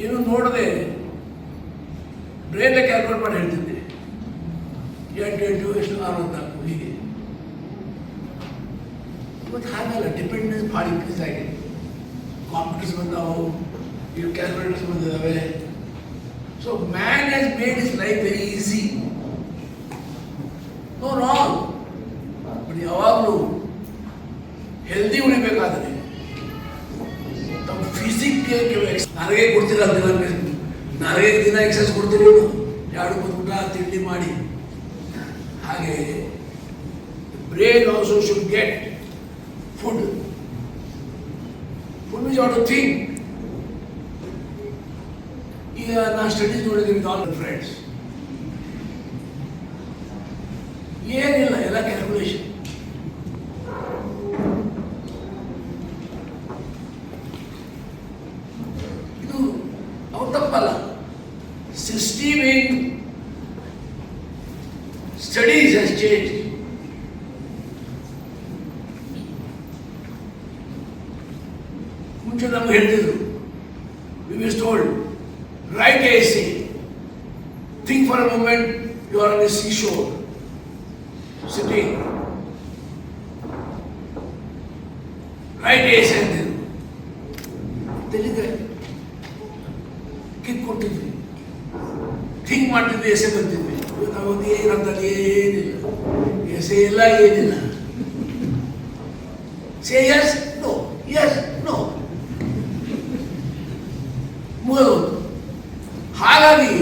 ಏನು ನೋಡದೆ brain calculate ಮಾಡಿ ಹೇಳ್ತಿದ್ದೆ 8 ಎಷ್ಟು 64 ಹೀಗೆ. ಇವತ್ತು ಹಾಗಲ್ಲ, ಡಿಪೆಂಡೆನ್ಸ್ ಭಾಳ ಇನ್ಕ್ರೀಸ್ ಆಗಿದೆ. ಕಾಂಪ್ಯೂಟರ್ಸ್ ಬಂದಾವು, ಇವು ಕ್ಯಾಲ್ಕುಲೇಟರ್ಸ್ ಬಂದಿದ್ದಾವೆ. So man has made is life very easy. No wrong, but ಯಾವಾಗಲೂ ಹೆಲ್ದಿ ಉಳಿಬೇಕಾದ್ರೆ ತಮ್ಮ ಫಿಸಿಕ್ಗೆ ನನಗೆ ಕೊಡ್ತೀರ ನನಗೆ ದಿನ ಎಕ್ಸಸೈಸ್ ಕೊಡ್ತೀರಿ, 2 ಊಟ ತಿಂಡಿ ಮಾಡಿ. ಹಾಗೆ brain also should get food. Food is out to think. ಈಗ ನಾನು ಸ್ಟಡೀಸ್ ನೋಡಿದ್ದೀನಿ ವಿತ್ ಆಲ್ ಫ್ರೆಂಡ್ಸ್, ಏನಿಲ್ಲ, ಎಲ್ಲ ಕ್ಯಾಲ್ಕುಲೇಷನ್. ಇದು ಅವ್ರು ತಪ್ಪಲ್ಲ. System in studies has change. ಮುಂಚೆ ನಮ್ಗೆ ಹೇಳ್ತಿದ್ರು, we was told write a essay, think for a moment you are on a seashore sitting, write a essay ಅಂತಿದ್ರು. ತೆಲಿಗೆ ಕಿಕ್ ಕೊಟ್ಟಿದ್ವಿ, ಥಿಂಕ್ ಮಾಡ್ತಿದ್ವಿ, ಎಸೆ ಬರ್ತಿದ್ವಿ. ನಾವು ಏನಂತಲ್ಲಿ ಏನಿಲ್ಲ, ಎಸೆ ಇಲ್ಲ, ಏನಿಲ್ಲ. Say yes no, yes no, ಮುಗಿದು. ಹಾಗಾಗಿ